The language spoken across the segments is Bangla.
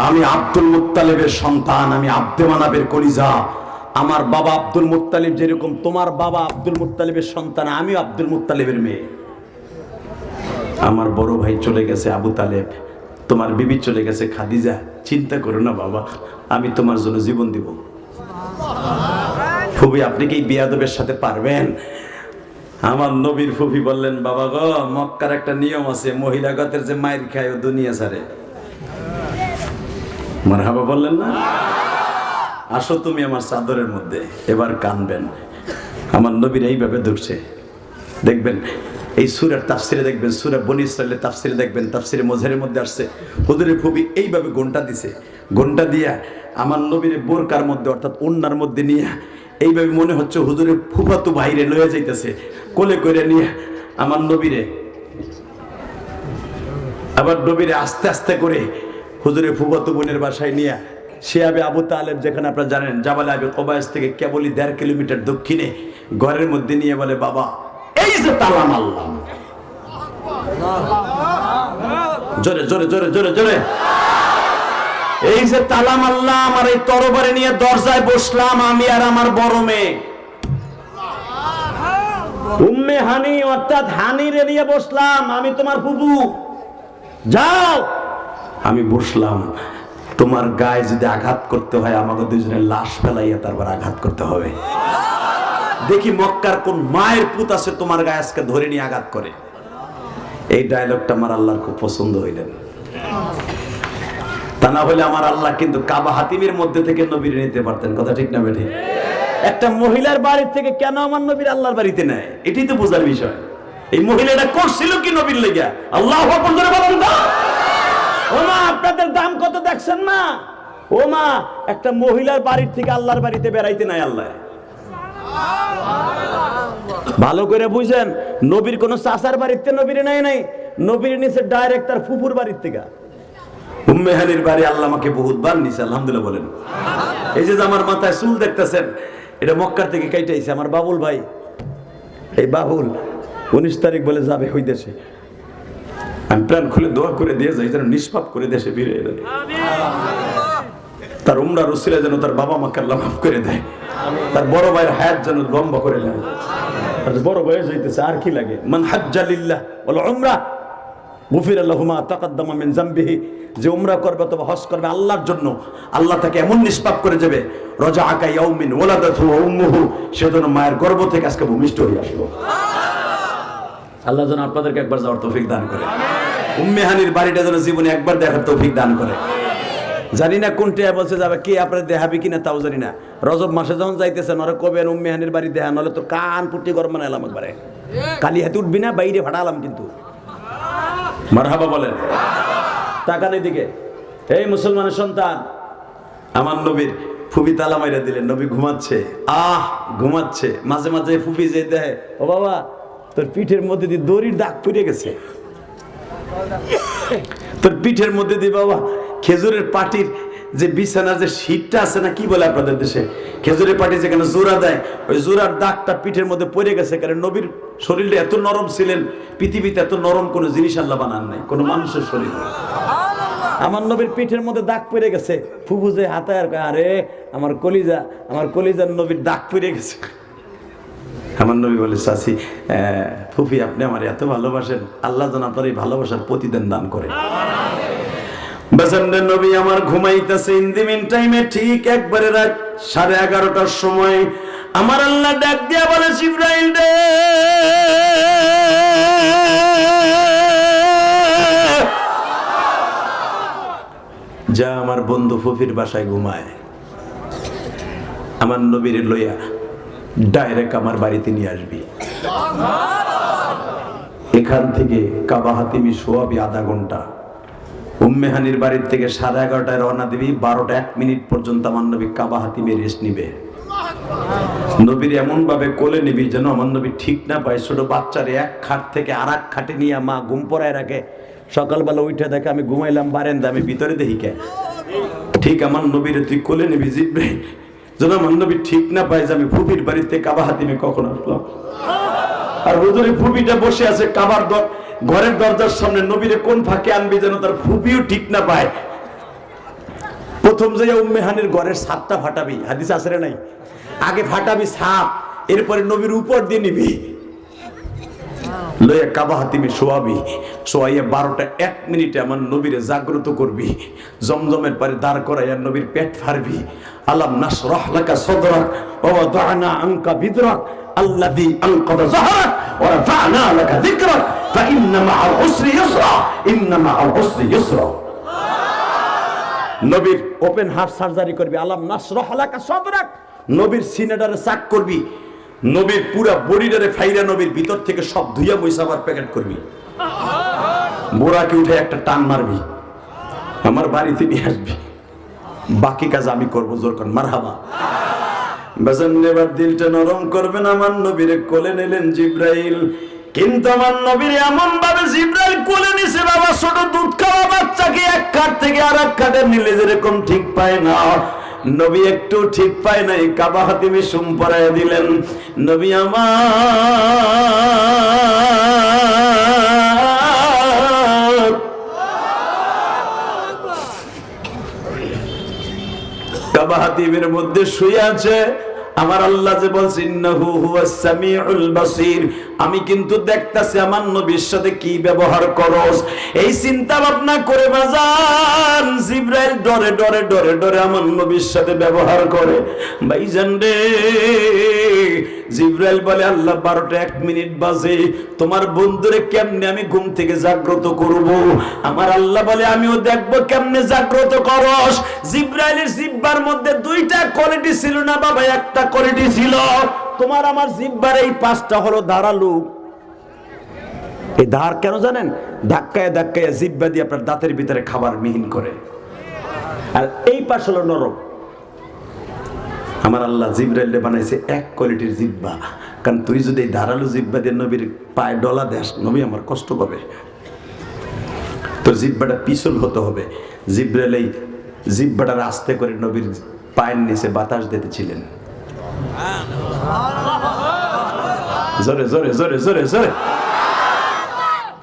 আমি আব্দুল মুত্তালিবের সন্তান, আমি আব্দে মানাবের কলিজা। আমার বাবা আব্দুল মুত্তালিব যেরকম তোমার বাবা আব্দুল মুত্তালিবের সন্তান, আমিও আব্দুল মুত্তালিবের মেয়ে। আমার বড় ভাই চলে গেছে আবু তালেব, তোমার বিবি চলে গেছে খাদিজা। চিন্তা করো না বাবা, আমি তোমার জন্য জীবন দিব। ফুফি আপনি কি বিয়াদবের সাথে পারবেন? আমার নবীর ফুফি বললেন, বাবা গো, মক্কার একটা নিয়ম আছে, মহিলা গতের যে মায়ের খায় ও দুনিয়া ছাড়ে। মারহাবা বললেন না? আসো তুমি আমার চাদরের মধ্যে। এবার কানবেন। আমার নবীর এইভাবে ধরছে, দেখবেন এই সূরার তাফসিরে দেখবেন, সূরা বনী ইসরাঈলের তাফসিরে দেখবেন, তাফসিরে মুজহিরের মধ্যে আসছে হুজুরের ফুফি এইভাবে ঘন্টা দিছে, ঘন্টা দিয়া আমার নবীর বোরকার মধ্যে অর্থাৎ ওন্নার মধ্যে নিয়ে এইভাবে মনে হচ্ছে হুজুরের ফুফাতো ভাইরে লয়ে যাইতেছে, কোলে করে নিয়ে আমার নবীরে, আবার নবীরে আস্তে আস্তে করে হুজুরের ফুফাতো বোনের বাসায় নিয়ে সে আবে আবু তালেব, যেখানে আপনারা জানেন জাবাল আবি কুবাইস থেকে কেবলই 1.5 কিলোমিটার দক্ষিণে, ঘরের মধ্যে নিয়ে বলে, বাবা এই যে তালা মারলাম, জোরে জোরে জোরে জোরে জোরে, এই যে তালা মারলাম আর এই তরবারি নিয়ে দরজায় বসলাম আমি আর আমার বড় মেয়ে উম্মে হানি, অর্থাৎ হানিরে নিয়ে বসলাম, আমি তোমার ফুফু। যাও, আমি বসলাম। তোমার গায়ে যদি আঘাত করতে হয় আমাকে দুজনের লাশ ফেলাইয়া তারপর আঘাত করতে হবে। দেখি মক্কার কোন মায়ের পুত আছে তোমার গায়ে আজকে ধরে নিয়ে আঘাত করে। এই ডায়লগটা আমার আল্লাহর খুব পছন্দ হইলেন। তা না হলে আমার আল্লাহ কিন্তু কাবা হাতিমের মধ্যে থেকে নবীর নিতে পারতেন। কথা ঠিক না বেঠে? একটা মহিলার বাড়ির থেকে কেন আমার নবীর আল্লাহর বাড়িতে নেয়, এটাই তো বোঝার বিষয়। এই মহিলাটা করছিল কি নবীর লেগা? আল্লাহু আকবার করে বলেন তো। ও মা, আপনাদের দাম কত দেখছেন না? ও মা, একটা মহিলার বাড়ির থেকে আল্লাহর বাড়িতে বেড়াইতে নাই আল্লাহ। ভালো করে বুঝেন, নবীর কোন চাচার বাড়িতে নবীর নাই নাই, নবীর নিচে ডাইরেক্ট তার ফুফুর বাড়ির থেকে। উম্মে হানির বাড়ি আল্লাহ আমাকে বহুতবার নিছে, আলহামদুলিল্লাহ বলেন। এই যে আমার মাথায় চুল দেখতেছেন, এটা মক্কার থেকে কাইটাইছে আমার বাবুল ভাই। এই বাবুল 19 তারিখ বলে যাবে ওই দেশে। আমি প্রাণ খুলে দোয়া করে দিয়ে যাই যেন নিষ্পাপ করে দেশে ফিরে এলো। তার উমরার উসিলা যেন তার বাবা মাকে আল্লাহ মাফ করে দেয়, তার বড় ভাইয়ের হায়াত যেন লম্বা করে দেয়। বড় বয়স হইতেছে, আর কি লাগে? মান হাজ্জা লিল্লাহ ওয়াল উমরা গুফিরা লাহু মা তাকাদ্দামা মিন যামবিহি। যে উমরা করবে অথবা হজ করবে আল্লাহর জন্য, আল্লাহ তাকে এমন নিষ্পাপ করে যাবে, রাজাআকা ইয়াউমিন ওয়ালাদাতহু উম্মুহু, সেজন্য মায়ের গর্ভ থেকে আজকে ভূমিষ্ঠ হয়ে আসলো। আল্লাহ যেন আপনাদেরকে একবার যাওয়ার তৌফিক দান করে। উম্মে হানির বাড়িটা যেন জীবনে একবার দেখার তৌফিক দান করে। জানি না কোনটা বলছে যাবে, কে আপনার দেখাবি কিনা তাও জানি না। রজব মাসে যখন যাইতেছেন ওরা কবে উম্মে হানির বাড়ি দেখা, নাহলে তো কান পুটি গরম বানাইলাম একবারে। কালি হাতে উঠবি না, বাইরে ফাটালাম কিন্তু। মারহাবা বলেন। তাকান এদিকে। এই মুসলমানের সন্তান, আমার নবীর ফুফি তালা মাইরা দিলেন, নবী ঘুমাচ্ছে। ঘুমাচ্ছে, মাঝে মাঝে ফুফি যে দেয়, ও বাবা তোর পিঠের মধ্যে দিয়ে দড়ির দাগ পড়ে গেছে, তোর পিঠের মধ্যে দিয়ে বাবা খেজুরের পাটির যে বিছানা যে শীতটা আছে না, কি বলে আপনাদের দেশে, খেজুরের পাটি যেখানে জোড়া দেয়, ওই জোড়ার দাগটা পিঠের মধ্যে পড়ে গেছে। কারণ নবীর শরীরটা এত নরম ছিলেন, পৃথিবীতে এত নরম কোনো জিনিস আল্লাহ বানান নাই, কোনো মানুষের শরীর। আমার নবীর পিঠের মধ্যে দাগ পড়ে গেছে। ফুফু যে হাতে আর আরে আমার কলিজা, আমার কলিজার নবীর দাগ পড়ে গেছে। আমার নবী বলে, চাচি ফুফি আপনি আমার এত ভালোবাসেন, আল্লাহ যেন আপনার এই ভালোবাসার প্রতিদান দান করে। বেসেন্ডের নবী আমার ঘুমাইতেছে। ইন দি মিন টাইমে ঠিক একবারে রাত 11:30টার সময় আমার আল্লাহ ডাক দিয়া বলে, জিবরাইল রে, যা আমার বন্ধু ফুফির বাসায় ঘুমায়, আমার নবীর লইয়া ডাইরেক্ট আমার বাড়িতে নিয়ে আসবি। এখান থেকে কাবা হাতিমি শোয়াবি আধা ঘন্টা। উম্মে হানির বাড়ির থেকে 11:30টায় রওনা দিবি, 12:01 পর্যন্ত আমার নবী কাবা হাতিমে রেস্ট নিবে। নবীর এমন ভাবে কোলে নিবি যেন আমার নবী ঠিক না পায়। ছোট বাচ্চারে এক খাট থেকে আর এক খাটে নিয়ে মা ঘুম পড়ায় রাখে, সকালবেলা উঠে দেখে আমি ঘুমাইলাম বারান্দা, আমি ভিতরে দেখি কে। ঠিক আমার নবীরে তুই কোলে নিবি জিবরাইল, যেন আমার নবী ঠিক না পায় যে আমি ফুফির বাড়িতে কাবা হাতিমে কখন আসলাম। আর হুজুরের ফুফিটা বসে আছে কাবার ঘরের দরজার সামনে, নবীরে কোন ফাঁকে আনবি যেন তার ফুফিও ঠিক না পায়। প্রথম যে উম্মে হানির ঘরের ছাদটা ফাটাবি, হাদিস আছে না নাই? আগে ফাটাবি ছাদ, এরপরে নবীর উপর দিয়ে নিবি, লইয়া কাবা হাতিমে শোয়াবি, শোয়াইয়া 12টা 1 মিনিটে আমার নবীরে জাগ্রত করবি, জমজমের পারে দাঁড় করাইয়া নবীর পেট ফাড়বি। আলাম নাশরাহ লাকা সাদরাক ওয়া ওয়াদানা আনকা বিদরাক আল্লাযী আনকাযা যাহরাক ওয়া রাফা'না লাকা যিকরাক ফা ইন্না মা'আল উসরি ইউসরা ইন্না মা'আল উসরি ইউসরা। নবীর ওপেন হার্ট সার্জারি করবি, আলাম নাশরাহ লাকা সাদরাক, নবীর সিনাটারে চাক করবি, নবীর পুরা বডিটারে ফাইরা নবীর ভিতর থেকে সব ধুইয়া মইসাবার প্যাকেট করবি, মোড়াকে উঠে একটা টান মারবি, আমার বাড়িতে নিয়ে আসবি, বাকি কাজ আমি করবো। জোর কর মারহাবা। বেজান এবার দিলটা নরম করবেন। আমার নবীরে কোলে নিলেন জিব্রাইল, কিন্তু আমার নবীর এমন ভাবে জিব্রাইল কোলে নিছে, বাবা ছোট দুধ খাওয়া বাচ্চাকে এক কাঠ থেকে আর এক কাঠে নিলে যেরকম ঠিক পায় না, নবী একটু ঠিক পায় নাই। কাবা হাতিমে সুম পরাইয়া দিলেন। নবী আমার কাবা হাতিমের মধ্যে শুয়ে আছে। আমার আল্লাহ যে বলছে ইন্নাহু হুয়াস সামিউল বাসীর, আমি কিন্তু দেখতাছি আমার নবীর সাথে কি ব্যবহার করস। এই চিন্তা ভাবনা করে বাজান জিবরাইল ডরে ডরে ডরে ডরে আমার নবীর সাথে ব্যবহার করে। ভাইজান রে, জিবরাইল বলে আল্লাহ 12টা 1 মিনিট বাজে, তোমার বন্ধুরে কেমনে আমি ঘুম থেকে জাগ্রত করব? আমার আল্লাহ বলে আমিও দেখব কেমনে জাগ্রত করস। জিবরাইলের জিহ্বার মধ্যে 2টা কোয়ালিটি ছিল না বাবা, একটা কোয়ালিটি ছিল। তোমার আমার জিহ্বার এই 5টা হলো ধারালো। এই ধার কেন জানেন? ধাক্কায় ধাক্কায় জিহ্বা দিয়ে আপনার দাঁতের ভিতরে খাবার মিহিন করে। আর এই পাশ হলো নরম। আমার আল্লাহ জিবরাইলকে বানাইছে এক কোয়ালিটির জিহ্বা, কারণ তুই যদি এই ধারালো জিহ্বা দিয়ে নবীর পায়ে ডলা দেস, নবী আমার কষ্ট পাবে। তোর জিহ্বাটা পিছল হতে হবে। জিবরাইল এই জিহ্বাটা আস্তে করে নবীর পায়ের নিচে বাতাস দিতেছিলেন। জোরে জোরে জোরে জোরে জোরে।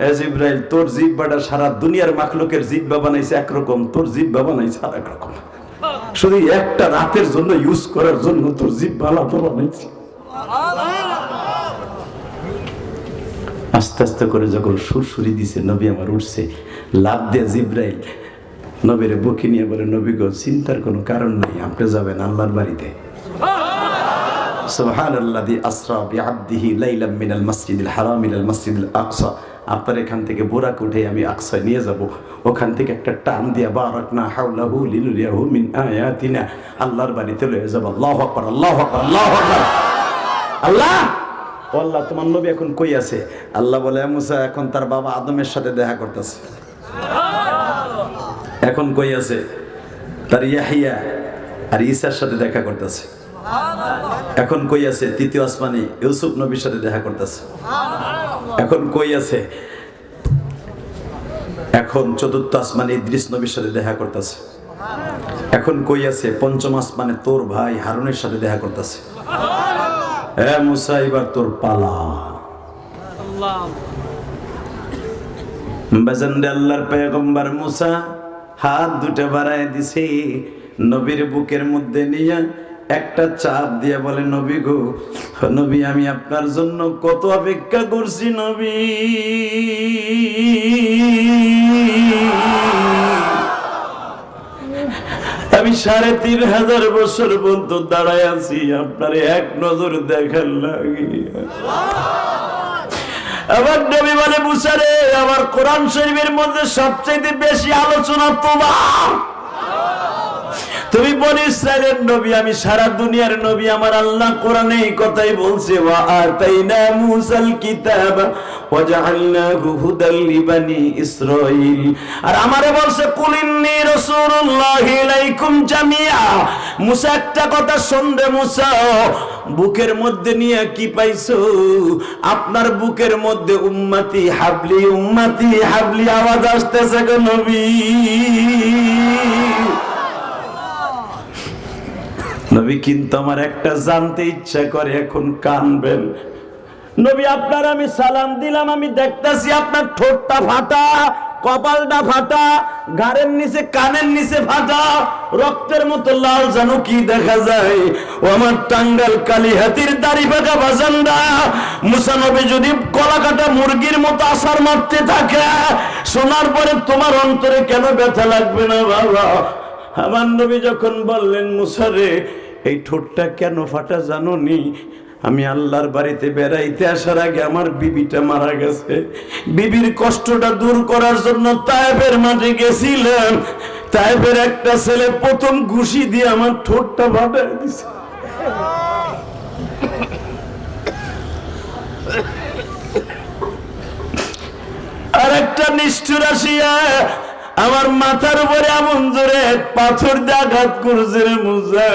এ জিবরাইল, তোর জিহ্বাটা সারা দুনিয়ার মাখলুকের জিহ্বা বানাইছে একরকম, তোর জিহ্বা বানাইছে আর একরকম। শুধু একটা রাতের জন্য ইউজ করার জন্য তোর জিহ্বা আলাদা বানাইছে। আস্তে আস্তে করে যখন সুরসুরি দিছে, নবী আমার উঠছে, লাভ দিয়ে জিবরাইল নবীরে বুকে নিয়ে বলে, নবী গো, চিন্তার কোনো কারণ নেই, আপনি যাবেন আল্লাহর বাড়িতে। সুবহানাল্লাযী আসরা বিআবদিহি লাইলাম মিনাল মাসজিদিল হারাম ইলাল মাসজিদিল আকসা। আপনার এখান থেকে বোরাক উঠে আমি আকসায় নিয়ে যাব, ওখান থেকে একটা টান দিয়া বারাকনা হাওলাহু লিনুরিয়াহু মিন আয়াতিনা, আল্লাহর বাড়িতে লয়ে যাব। আল্লাহু আকবার, আল্লাহু আকবার, আল্লাহু আকবার। আল্লাহ ও আল্লাহ, তোমার নবী এখন কই আছে? আল্লাহ বলে, মুসা এখন তার বাবা আদমের সাথে দেখা করতেছে। এখন কই আছে? তার ইয়াহিয়া আর ঈসার সাথে দেখা করতেছে। এখন কই আছে? 3য় আসমানে ইউসুফ নবীর সাথে দেখা করতেছে। এখন কই আছে? এখন 4র্থ আসমানে ইদ্রিস নবীর সাথে দেখা করতেছে। এখন কই আছে? 5ম আসমানে তোর ভাই হারুনের সাথে দেখা করতেছে। এ মুসা, এবার তোর পালা। বাজানদে আল্লাহর পয়গম্বর মুসা হাত দুটো বাড়ায় দিছে, নবীর বুকের মধ্যে নিয়ে একটা চাপ দিয়ে বলে, নবী গো, নবী আমি আপনার জন্য কত অপেক্ষা করছি নবী। আমি 3500 বছর পর্যন্ত দাঁড়ায় আছি আপনার এক নজর দেখার লাগিয়া। আবার নবী বলে, মুসা রে, আমার কোরআন শরীফের মধ্যে সবচেয়ে বেশি আলোচনা তোমার। তুমি বনি ইসরাইলের নবী, আমি সারা দুনিয়ার নবী। আমার আল্লাহ কোরআনে এই কথাই বলছে, ওয়া আতাইনা মুসাল কিতাব ওয়া জাআলনাহু হুদাল লিবানি ইসরাঈল। আর আমারে বলছে, কুল ইন্নী রাসূলুল্লাহি ইলাইকুম জামিআ। মুসা একটা কথা শুনবে, মুসা বুকের মধ্যে নিয়ে কি পাইছো? আপনার বুকের মধ্যে উম্মতি হাবলি উম্মতি হাবলি আওয়াজ আসতেছে গো নবী। নবী, কিন্তু আমার একটা জানতে ইচ্ছা করে, এখন কানবেন। নবী, আপনার আমি সালাম দিলাম, আমি দেখতেছি আপনার ঠোঁটটা ফাটা, কপালটা ফাটা, গাড়ের নিচে কানের নিচে ফাটা, রক্তের মতো লাল জানো কি দেখা যায়। ও আমার টাঙ্গাল কালিহাতির দাড়ি পাকা বাজানরা, মুসা নবী যদি গলা কাটা মুরগির মতো আসার মারতে থাকে, শোনার পরে তোমার অন্তরে কেন ব্যথা লাগবে না বাবা? আমার নবী যখন বললেন মুসা রে এই ঠোঁটটা কেন ফাটা জানো নি? আমি আল্লাহর বাড়িতে বেড়াইতে আসার আগে আমার বিবিটা মারা গেছে, বিবির কষ্টটা দূর করার জন্য তায়েফের মাঠে গেছিলাম, তায়েফের একটা ছেলে প্রথম ঘুষি দিয়ে আমার ঠোঁটটা ফাটাই দিছে। আর একটা নিষ্ঠুর আসিয়া আমার মাথার উপরে এমন জোরে পাথর দিয়ে আঘাত করছে রে মুসা।